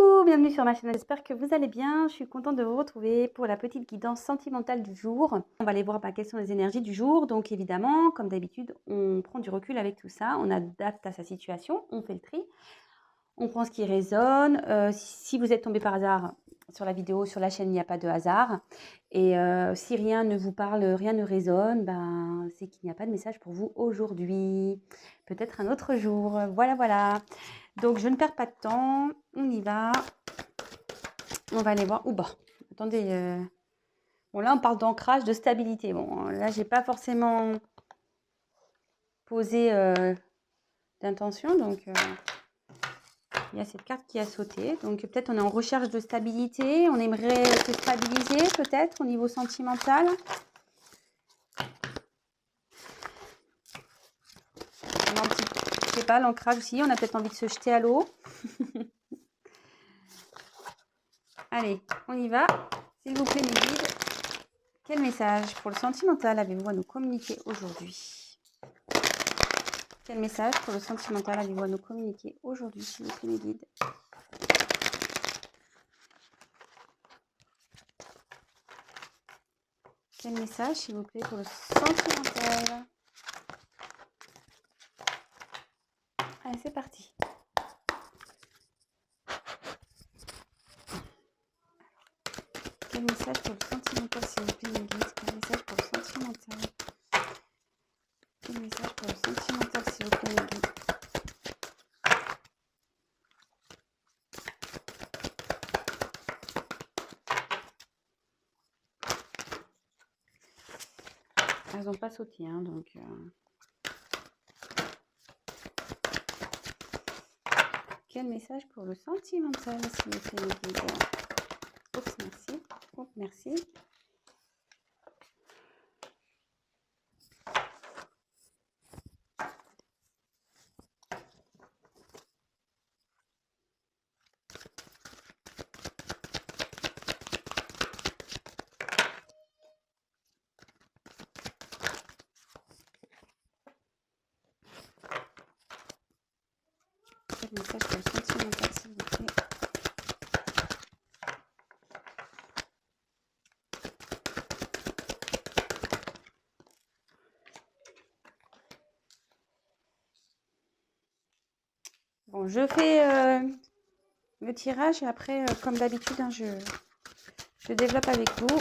Coucou, bienvenue sur ma chaîne, j'espère que vous allez bien. Je suis contente de vous retrouver pour la petite guidance sentimentale du jour. On va aller voir quelles sont les énergies du jour. Donc évidemment, comme d'habitude, on prend du recul avec tout ça, on adapte à sa situation, on fait le tri, on prend ce qui résonne. Si vous êtes tombé par hasard sur la vidéo, sur la chaîne, il n'y a pas de hasard. Et si rien ne vous parle, rien ne résonne, ben, c'est qu'il n'y a pas de message pour vous aujourd'hui. Peut-être un autre jour. Voilà, voilà. Donc, je ne perds pas de temps. On y va. On va aller voir. Ouh, bah, attendez. Bon, là, on parle d'ancrage, de stabilité. Bon, là, j'ai pas forcément posé d'intention. Donc, il y a cette carte qui a sauté. Donc, peut-être on est en recherche de stabilité. On aimerait se stabiliser, peut-être, au niveau sentimental. Je sais pas, l'ancrage aussi. On a peut-être envie de se jeter à l'eau. Allez, on y va. S'il vous plaît, mes guides. Quel message pour le sentimental avez-vous à nous communiquer aujourd'hui? Quel message pour le sentimental avez-vous à nous communiquer aujourd'hui, s'il vous plaît, mes guides? Quel message, s'il vous plaît, pour le sentimental? Allez, c'est parti. Quel message pour le sentimental, s'il vous plaît, mes guides? Quel message pour le sentimental? Quel message pour le sentimental, s'il vous plaît, mes guides? Elles n'ont pas sauté, hein, donc... Quel message pour le sentimental, s'il vous plaît, mes guides? Oups, merci. Oups, merci. Quel message pour le sentimental, s'il vous plaît? Bon, je fais le tirage et après, comme d'habitude, hein, je développe avec vous.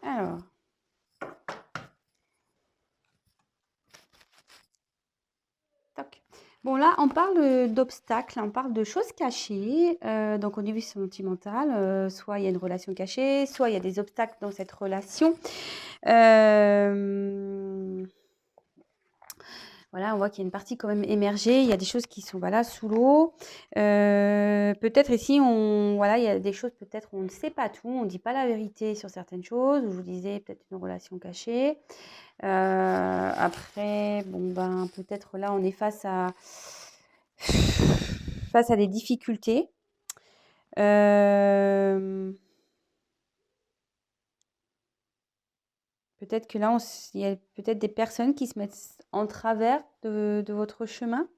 Alors, toc. Bon, là, on parle d'obstacles, on parle de choses cachées. Donc, au niveau sentimental, soit il y a une relation cachée, soit il y a des obstacles dans cette relation. Voilà, on voit qu'il y a une partie quand même émergée. Il y a des choses qui sont voilà, sous l'eau. Peut-être ici, voilà, il y a des choses, peut-être on ne sait pas tout, on ne dit pas la vérité sur certaines choses. Je vous disais, peut-être une relation cachée. Après, bon, ben, peut-être là, on est face à des difficultés. Peut-être que là, il y a peut-être des personnes qui se mettent en travers de votre chemin.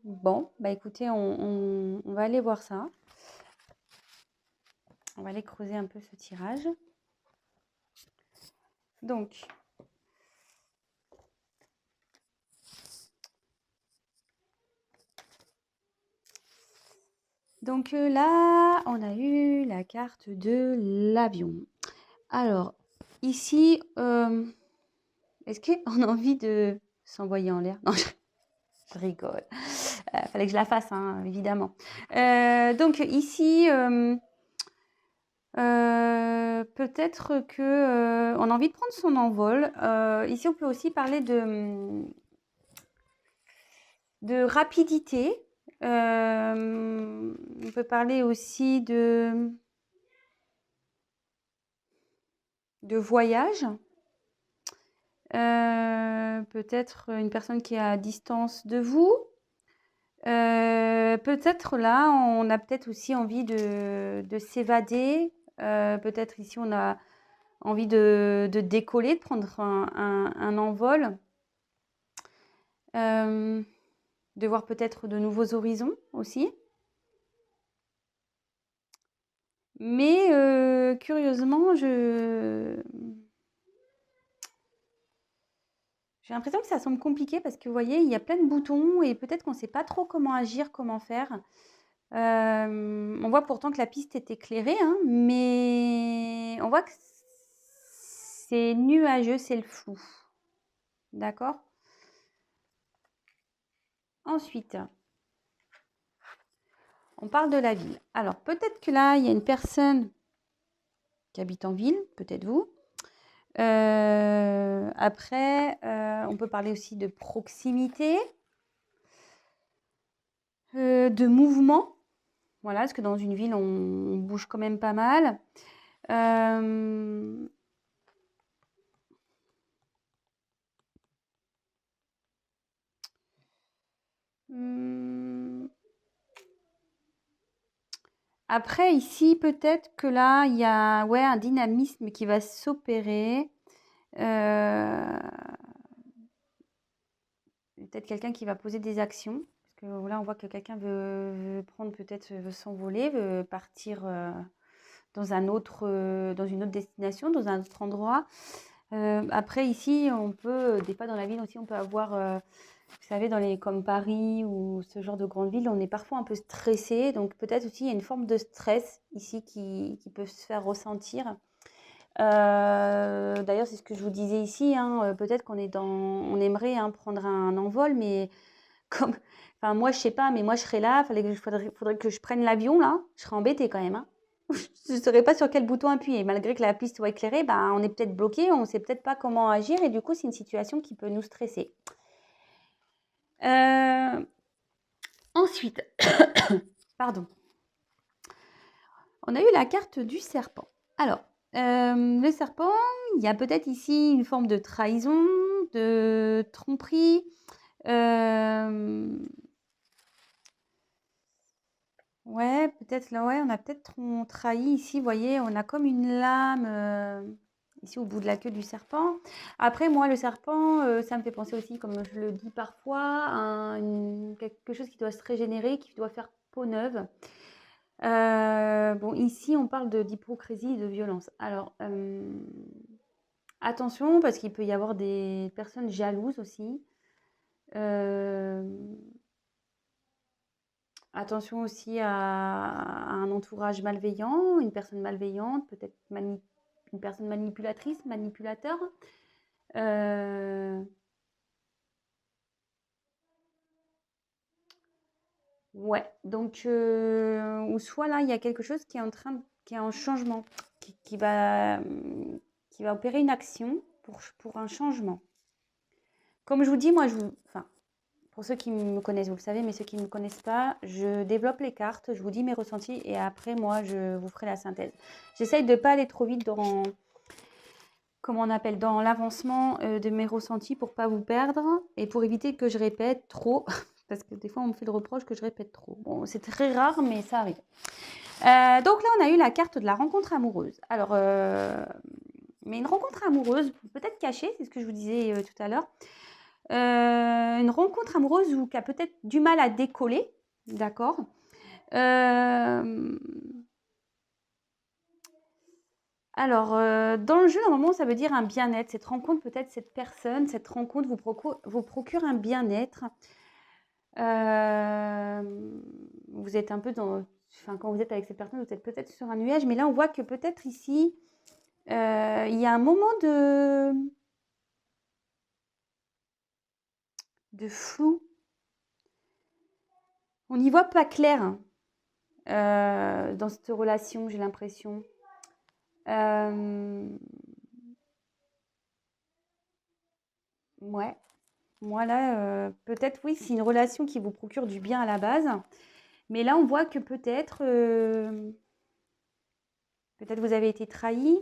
Bon, bah écoutez, on va aller voir ça. On va aller creuser un peu ce tirage. Donc, là, on a eu la carte de l'avion. Alors, ici, est-ce qu'on a envie de s'envoyer en l'air? Non, je rigole. Fallait que je la fasse, hein, évidemment. Donc, ici, peut-être que on a envie de prendre son envol. Ici, on peut aussi parler de rapidité. On peut parler aussi de voyage. Peut-être une personne qui est à distance de vous. Peut-être là, on a peut-être aussi envie de s'évader. Peut-être ici, on a envie de décoller, de prendre un envol. De voir peut-être de nouveaux horizons aussi. Mais curieusement, j'ai l'impression que ça semble compliqué parce que vous voyez, il y a plein de boutons et peut-être qu'on ne sait pas trop comment agir, comment faire. On voit pourtant que la piste est éclairée, hein, mais on voit que c'est nuageux, c'est le flou. D'accord? Ensuite, on parle de la ville. Alors, peut-être que là, il y a une personne qui habite en ville, peut-être vous. Après, on peut parler aussi de proximité, de mouvement. Voilà, parce que dans une ville, on bouge quand même pas mal. Après, ici, peut-être que là, il y a un dynamisme qui va s'opérer. Peut-être quelqu'un qui va poser des actions. Parce que là, on voit que quelqu'un veut prendre, peut-être veut s'envoler, veut partir dans une autre destination, dans un autre endroit. Après, ici, on peut, des fois dans la ville aussi, on peut avoir, vous savez, comme Paris ou ce genre de grandes villes, on est parfois un peu stressé. Donc, peut-être aussi, il y a une forme de stress ici qui peut se faire ressentir. D'ailleurs, c'est ce que je vous disais ici, hein, peut-être on aimerait hein, prendre un envol, mais comme, enfin, moi, je sais pas, mais moi, je serais là, faudrait que je prenne l'avion, là, je serais embêtée quand même, hein. Je ne saurais pas sur quel bouton appuyer. Malgré que la piste soit éclairée, ben, on est peut-être bloqué, on ne sait peut-être pas comment agir et du coup, c'est une situation qui peut nous stresser. Ensuite, pardon, on a eu la carte du serpent. Alors, le serpent, il y a peut-être ici une forme de trahison, de tromperie. Ouais, peut-être là, ouais, on a peut-être trahi ici, vous voyez, on a comme une lame ici au bout de la queue du serpent. Après, moi, le serpent, ça me fait penser aussi, comme je le dis parfois, à quelque chose qui doit se régénérer, qui doit faire peau neuve. Bon, ici, on parle d'hypocrisie et de violence. Alors, attention, parce qu'il peut y avoir des personnes jalouses aussi. Attention aussi à un entourage malveillant, une personne malveillante, peut-être une personne manipulatrice, manipulateur. Ouais, donc ou soit là, il y a quelque chose qui est en changement, qui va opérer une action pour un changement. Comme je vous dis, moi, enfin, pour ceux qui me connaissent, vous le savez, mais ceux qui ne me connaissent pas, je développe les cartes, je vous dis mes ressentis et après, moi, je vous ferai la synthèse. J'essaye de ne pas aller trop vite comment on appelle, dans l'avancement de mes ressentis pour pas vous perdre et pour éviter que je répète trop, parce que des fois, on me fait le reproche que je répète trop. Bon, c'est très rare, mais ça arrive. Donc là, on a eu la carte de la rencontre amoureuse. Alors, mais une rencontre amoureuse, peut-être cachée, c'est ce que je vous disais tout à l'heure. Une rencontre amoureuse qui a peut-être du mal à décoller, d'accord. Alors, dans le jeu, normalement, ça veut dire un bien-être. Cette rencontre, peut-être cette personne, cette rencontre vous procure un bien-être. Vous êtes un peu enfin, quand vous êtes avec cette personne, vous êtes peut-être sur un nuage, mais là, on voit que peut-être ici, il y a un moment de flou. On n'y voit pas clair hein, dans cette relation, j'ai l'impression. Ouais. Moi là, peut-être oui, c'est une relation qui vous procure du bien à la base. Mais là, on voit que peut-être vous avez été trahi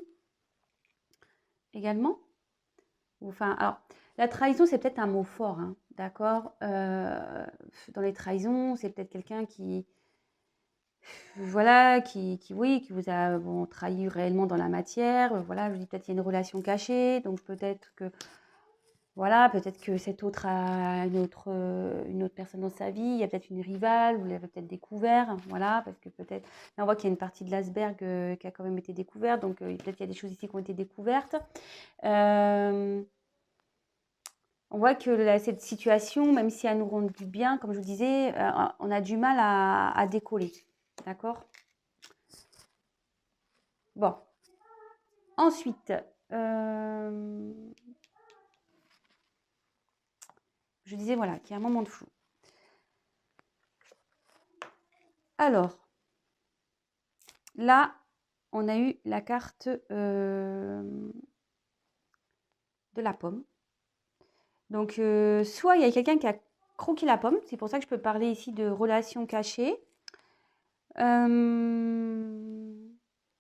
également. Enfin, alors, la trahison, c'est peut-être un mot fort, hein, d'accord? Dans les trahisons, c'est peut-être quelqu'un qui, voilà, oui, qui vous a bon, trahi réellement dans la matière. Voilà, je dis peut-être qu'il y a une relation cachée, donc peut-être que, voilà, peut-être que cet autre a une autre personne dans sa vie. Il y a peut-être une rivale, vous l'avez peut-être découvert, voilà, parce que peut-être, là, on voit qu'il y a une partie de l'iceberg qui a quand même été découverte, donc peut-être qu'il y a des choses ici qui ont été découvertes. Euh, On voit que cette situation, même si elle nous rend du bien, comme je vous disais, on a du mal à décoller. D'accord? Bon. Ensuite, je disais voilà, qu'il y a un moment de flou. Alors, là, on a eu la carte de la pomme. Donc, soit il y a quelqu'un qui a croqué la pomme, c'est pour ça que je peux parler ici de relations cachées.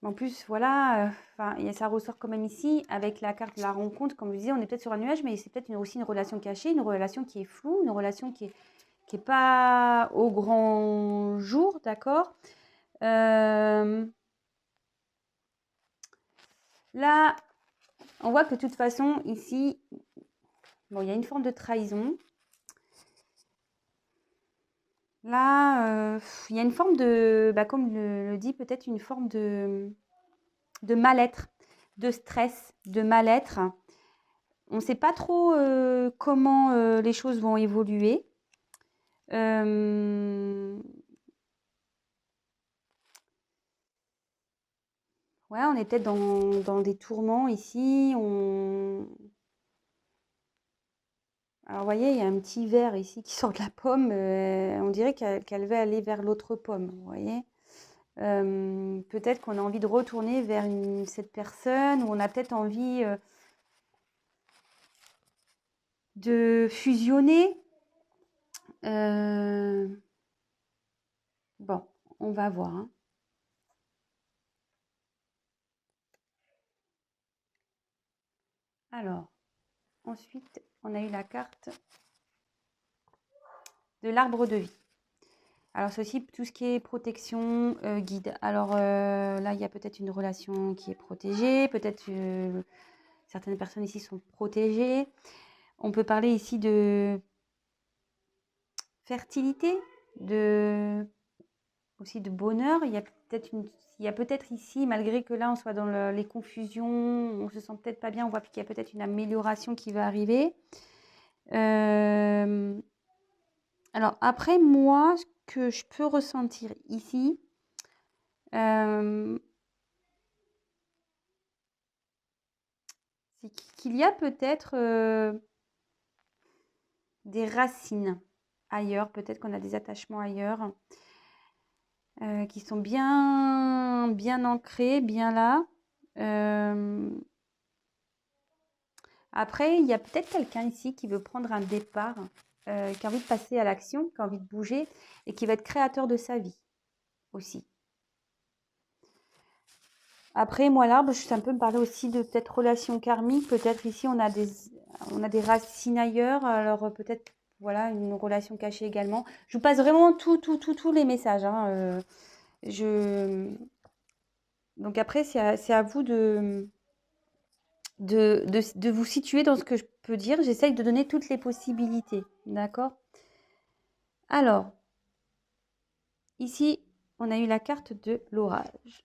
En plus, voilà, ça ressort quand même ici avec la carte de la rencontre. Comme je disais, on est peut-être sur un nuage, mais c'est peut-être aussi une relation cachée, une relation qui est floue, une relation qui est pas au grand jour, d'accord. Là, on voit que de toute façon, ici, bon, il y a une forme de trahison. Là, il y a une forme de, comme le dit peut-être, une forme de mal-être, de stress, de mal-être. On ne sait pas trop comment les choses vont évoluer. Ouais, on est peut-être dans des tourments ici. Alors, vous voyez, il y a un petit verre ici qui sort de la pomme. On dirait qu'elle veut aller vers l'autre pomme, vous voyez. Peut-être qu'on a envie de retourner vers cette personne, ou on a peut-être envie de fusionner. Bon, on va voir, hein. Alors, ensuite, on a eu la carte de l'arbre de vie. Alors, c'est aussi tout ce qui est protection, guide. Alors, là, il y a peut-être une relation qui est protégée. Peut-être certaines personnes ici sont protégées. On peut parler ici de fertilité, aussi de bonheur. Il y a peut-être ici, malgré que là, on soit dans les confusions, on se sent peut-être pas bien, on voit qu'il y a peut-être une amélioration qui va arriver. Alors après, moi, ce que je peux ressentir ici, c'est qu'il y a peut-être des racines ailleurs, peut-être qu'on a des attachements ailleurs qui sont bien, bien ancrés, bien là. Après, il y a peut-être quelqu'un ici qui veut prendre un départ, qui a envie de passer à l'action, qui a envie de bouger et qui va être créateur de sa vie aussi. Après, moi, l'arbre, ça peut me parler aussi de peut-être relation karmique. Peut-être ici, on a des racines ailleurs. Alors, peut-être, voilà, une relation cachée également. Je vous passe vraiment tous les messages, hein. Donc après, c'est à vous de vous situer dans ce que je peux dire. J'essaye de donner toutes les possibilités. D'accord? Alors, ici, on a eu la carte de l'orage.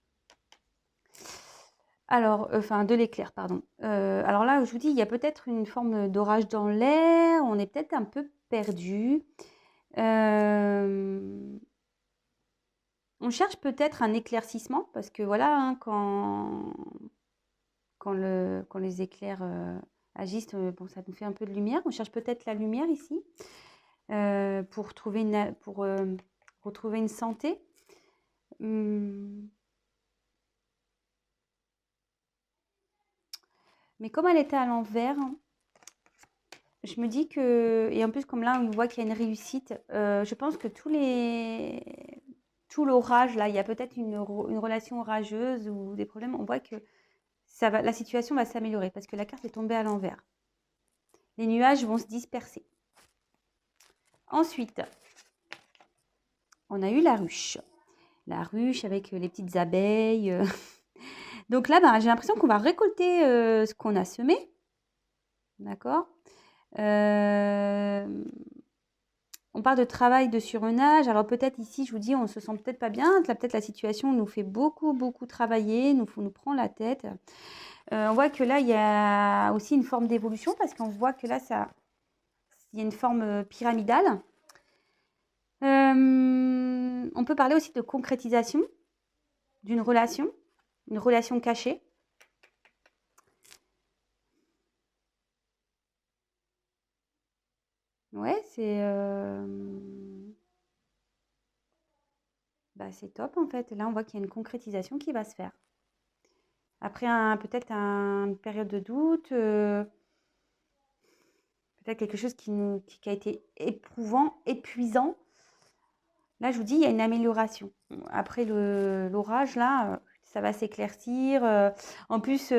Alors, enfin, de l'éclair, pardon. Alors là, je vous dis, il y a peut-être une forme d'orage dans l'air. On est peut-être un peu perdu. On cherche peut-être un éclaircissement parce que voilà, hein, quand les éclairs agissent, bon, ça nous fait un peu de lumière. On cherche peut-être la lumière ici pour retrouver une santé. Mais comme elle était à l'envers, je me dis que, et en plus comme là on voit qu'il y a une réussite, je pense que tout l'orage là, il y a peut-être une relation orageuse ou des problèmes, on voit que la situation va s'améliorer parce que la carte est tombée à l'envers. Les nuages vont se disperser. Ensuite, on a eu la ruche. La ruche avec les petites abeilles. Donc là, j'ai l'impression qu'on va récolter ce qu'on a semé. D'accord. On parle de travail de surmenage. Alors peut-être ici, je vous dis, on se sent peut-être pas bien. Là, peut-être la situation nous fait beaucoup, beaucoup travailler, nous prend la tête. On voit que là, il y a aussi une forme d'évolution parce qu'on voit que là, il y a une forme pyramidale. On peut parler aussi de concrétisation d'une relation, une relation cachée. Ouais, c'est top en fait. Là, on voit qu'il y a une concrétisation qui va se faire. Après peut-être une période de doute, peut-être quelque chose qui a été éprouvant, épuisant. Là, je vous dis, il y a une amélioration. Après l'orage, là, ça va s'éclaircir. En plus,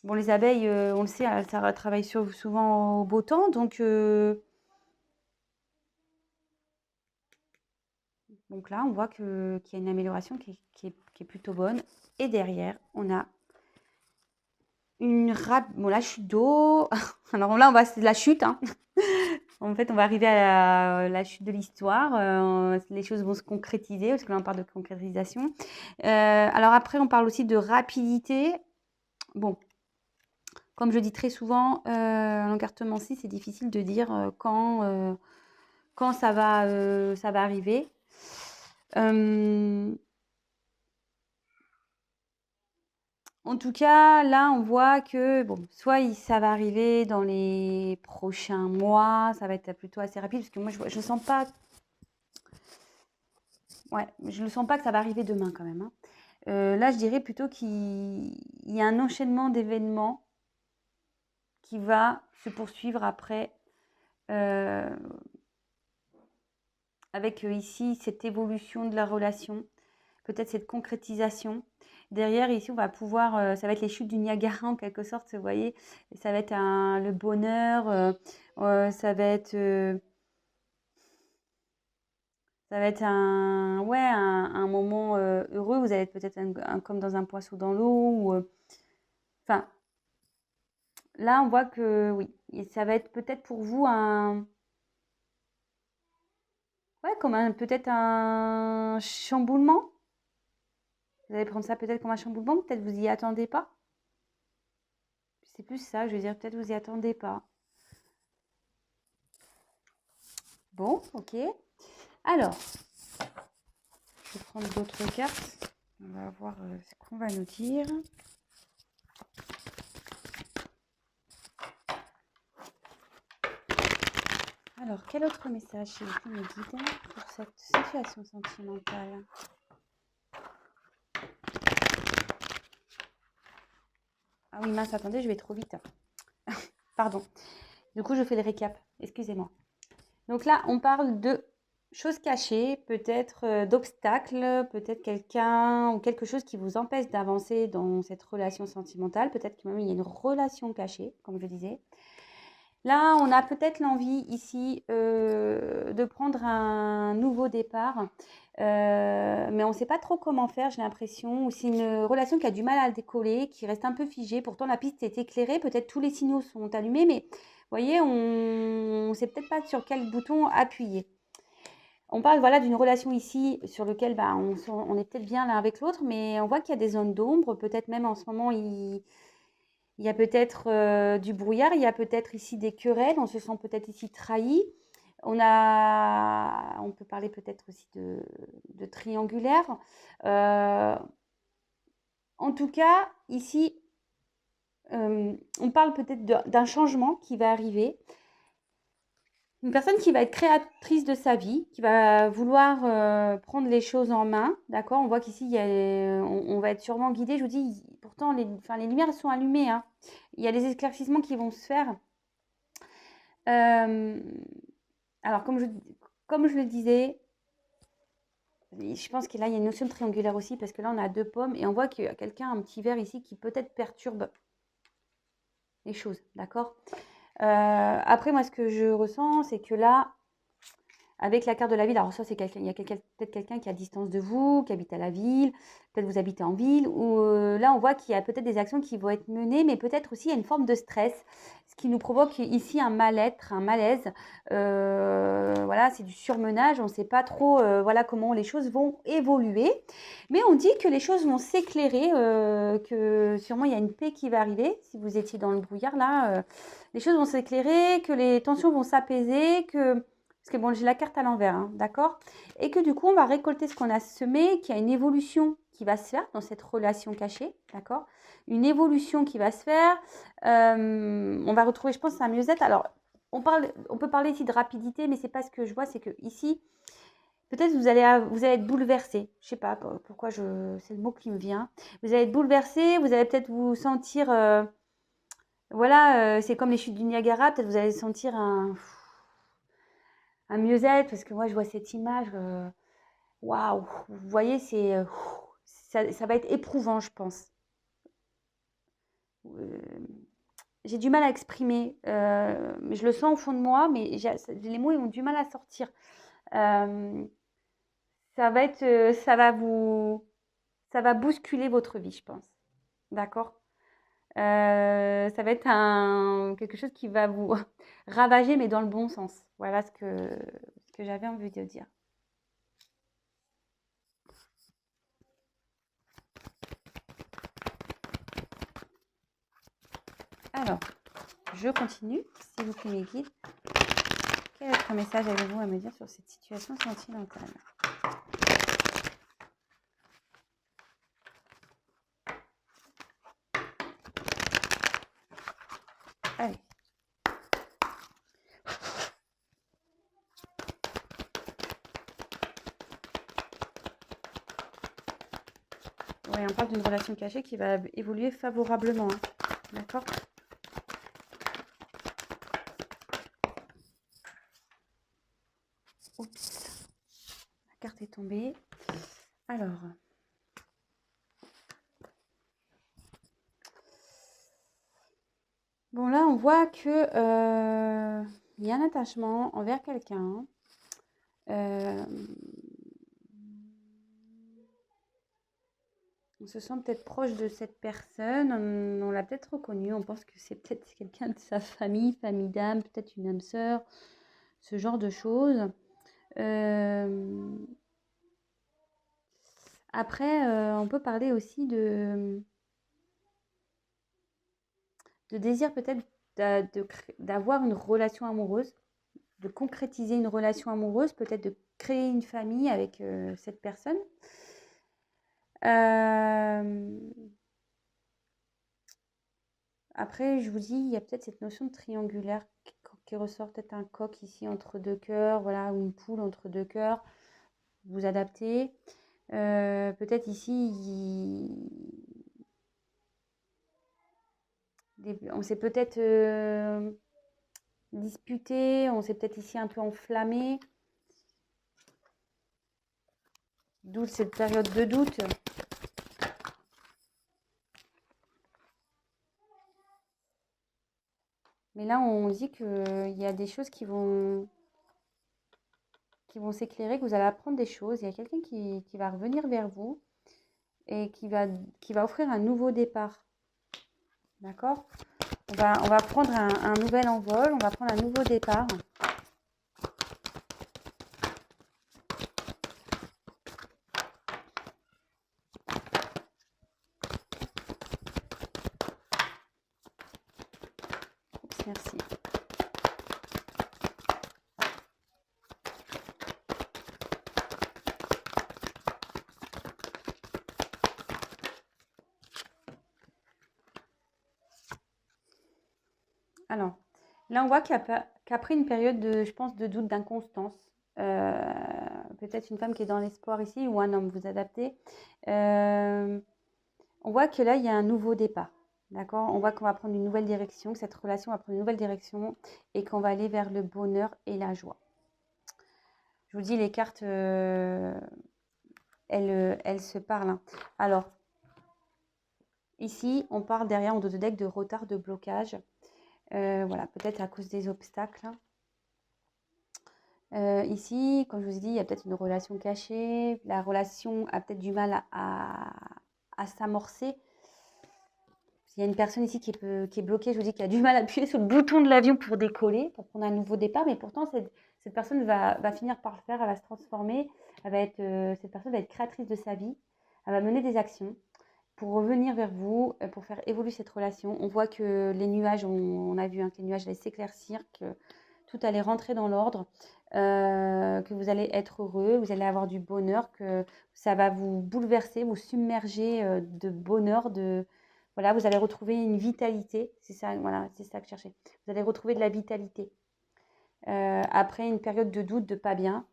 bon, les abeilles, on le sait, ça travaille souvent au beau temps. Donc là, on voit qu'il y a une amélioration qui est plutôt bonne. Et derrière, on a la chute d'eau. Alors là, c'est de la chute. Hein. En fait, on va arriver à la chute de l'histoire. Les choses vont se concrétiser, parce que là, on parle de concrétisation. Alors après, on parle aussi de rapidité. Bon, comme je dis très souvent, l'encartement-ci, c'est difficile de dire quand ça va arriver. En tout cas, là, on voit que, bon, soit ça va arriver dans les prochains mois, ça va être plutôt assez rapide, parce que moi, je sens pas... Ouais, je ne sens pas que ça va arriver demain quand même. Hein. Là, je dirais plutôt qu'il y a un enchaînement d'événements qui va se poursuivre après, avec ici cette évolution de la relation, peut-être cette concrétisation. Derrière, ici, on va pouvoir, ça va être les chutes du Niagara en quelque sorte, vous voyez. Ça va être le bonheur, ça va être un moment heureux. Vous allez être peut-être comme dans un poisson dans l'eau. Enfin, là, on voit que oui, et ça va être peut-être pour vous peut-être un chamboulement. Vous allez prendre ça peut-être comme un chamboulement, peut-être vous y attendez pas. C'est plus ça, je veux dire, peut-être vous y attendez pas. Bon, ok. Alors, je vais prendre d'autres cartes. On va voir ce qu'on va nous dire. Alors, quel autre message s'il vous plaît me guide pour cette situation sentimentale? Ah oui, mince, attendez, je vais trop vite. Pardon. Du coup, je fais le récap. Excusez-moi. Donc là, on parle de choses cachées, peut-être d'obstacles, peut-être quelqu'un ou quelque chose qui vous empêche d'avancer dans cette relation sentimentale. Peut-être que même il y a une relation cachée, comme je disais. Là, on a peut-être l'envie ici de prendre un nouveau départ, mais on ne sait pas trop comment faire, j'ai l'impression. Ou c'est une relation qui a du mal à décoller, qui reste un peu figée. Pourtant, la piste est éclairée, peut-être tous les signaux sont allumés, mais vous voyez, on ne sait peut-être pas sur quel bouton appuyer. On parle voilà, d'une relation ici sur laquelle on est peut-être bien l'un avec l'autre, mais on voit qu'il y a des zones d'ombre. Peut-être même en ce moment, il y a peut-être du brouillard, il y a peut-être ici des querelles, on se sent peut-être ici trahi. On peut parler peut-être aussi de triangulaire. En tout cas, ici, on parle peut-être d'un changement qui va arriver. Une personne qui va être créatrice de sa vie, qui va vouloir prendre les choses en main, d'accord. On voit qu'ici, on va être sûrement guidé. Je vous dis, pourtant, les lumières sont allumées. Hein. Il y a des éclaircissements qui vont se faire. Alors, comme je le disais, je pense que là, il y a une notion de triangulaire aussi, parce que là, on a 2 pommes et on voit qu'il y a quelqu'un, un petit verre ici, qui peut-être perturbe les choses, d'accord? Après, moi, ce que je ressens, c'est que là, avec la carte de la ville, alors ça, c'est quelqu'un, il y a peut-être quelqu'un qui est à distance de vous, qui habite à la ville, peut-être vous habitez en ville, ou là, on voit qu'il y a peut-être des actions qui vont être menées, mais peut-être aussi il y a une forme de stress, ce qui nous provoque ici un mal-être, un malaise. Voilà, c'est du surmenage, on ne sait pas trop voilà, comment les choses vont évoluer, mais on dit que les choses vont s'éclairer, que sûrement il y a une paix qui va arriver, si vous étiez dans le brouillard là, les choses vont s'éclairer, que les tensions vont s'apaiser, que parce que bon, j'ai la carte à l'envers, hein, d'accord? Et que du coup, on va récolter ce qu'on a semé, qu'il y a une évolution qui va se faire dans cette relation cachée, d'accord? Une évolution qui va se faire. On va retrouver, je pense, un mieux-être. Alors, on peut parler ici de rapidité, mais c'est pas ce que je vois, c'est que ici, peut-être vous allez être bouleversé. Je sais pas pourquoi c'est le mot qui me vient. Vous allez être bouleversé, vous allez peut-être vous sentir, voilà, c'est comme les chutes du Niagara, peut-être vous allez sentir un mieux-être, parce que moi je vois cette image, waouh, vous voyez, ça va être éprouvant, je pense. J'ai du mal à exprimer, mais je le sens au fond de moi, mais les mots ils ont du mal à sortir. Euh, ça va bousculer votre vie, je pense. D'accord? Ça va être quelque chose qui va vous ravager, mais dans le bon sens. Voilà ce que j'avais envie de dire. Alors, je continue, s'il vous plaît, mes guides. Quel autre message avez-vous à me dire sur cette situation sentimentale? Allez. Ouais, on parle d'une relation cachée qui va évoluer favorablement. Hein. D'accord? Oups. La carte est tombée. Alors. Bon, là, on voit que il y a un attachement envers quelqu'un. On se sent peut-être proche de cette personne, on l'a peut-être reconnu, on pense que c'est peut-être quelqu'un de sa famille d'âme, peut-être une âme sœur, ce genre de choses. Après, on peut parler aussi de désir peut-être d'avoir une relation amoureuse, de concrétiser une relation amoureuse, peut-être de créer une famille avec cette personne. Après, je vous dis, il y a peut-être cette notion de triangulaire qui ressort, peut-être un coq ici entre 2 cœurs, voilà, ou une poule entre 2 cœurs. Vous adaptez. Peut-être ici, on s'est peut-être disputé, on s'est peut-être ici un peu enflammé. D'où cette période de doute. Mais là, on dit qu'il y a des choses qui vont s'éclairer, que vous allez apprendre des choses. Il y a quelqu'un qui va revenir vers vous et qui va offrir un nouveau départ. D'accord? On va prendre un nouvel envol, on va prendre un nouveau départ. Oups, merci. Alors, là, on voit qu'après une période de, je pense, de doute, d'inconstance, peut-être une femme qui est dans l'espoir ici ou un homme, vous adaptez. On voit que là, il y a un nouveau départ. D'accord? On voit qu'on va prendre une nouvelle direction, que cette relation va prendre une nouvelle direction et qu'on va aller vers le bonheur et la joie. Je vous dis, les cartes, elles se parlent, hein. Alors, ici, on parle derrière en dos de deck de retard, de blocage. Voilà, peut-être à cause des obstacles. Ici, comme je vous ai dit, il y a peut-être une relation cachée. La relation a peut-être du mal à s'amorcer. Il y a une personne ici qui est bloquée, je vous dis, qui a du mal à appuyer sur le bouton de l'avion pour décoller, pour prendre un nouveau départ. Mais pourtant, cette personne va finir par le faire, elle va se transformer. Cette personne va être créatrice de sa vie. Elle va mener des actions pour revenir vers vous, pour faire évoluer cette relation. On voit que les nuages, on a vu hein, que les nuages allaient s'éclaircir, que tout allait rentrer dans l'ordre, que vous allez être heureux, vous allez avoir du bonheur, que ça va vous bouleverser, vous submerger de bonheur, voilà, vous allez retrouver une vitalité. C'est ça, voilà, c'est ça que je cherchais. Vous allez retrouver de la vitalité. Après une période de doute, de pas bien.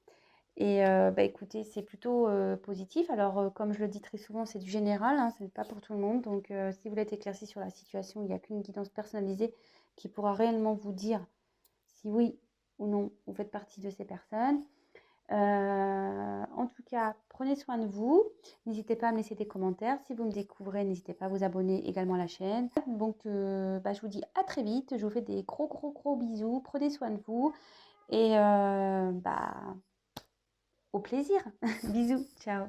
Et bah, écoutez, c'est plutôt positif. Alors, comme je le dis très souvent, c'est du général, hein, ce n'est pas pour tout le monde. Donc, si vous voulez être éclairci sur la situation, il n'y a qu'une guidance personnalisée qui pourra réellement vous dire si oui ou non vous faites partie de ces personnes. En tout cas, prenez soin de vous. N'hésitez pas à me laisser des commentaires. Si vous me découvrez, n'hésitez pas à vous abonner également à la chaîne. Donc, bah, je vous dis à très vite. Je vous fais des gros, gros, gros bisous. Prenez soin de vous. Et bah, au plaisir. Bisous. Ciao.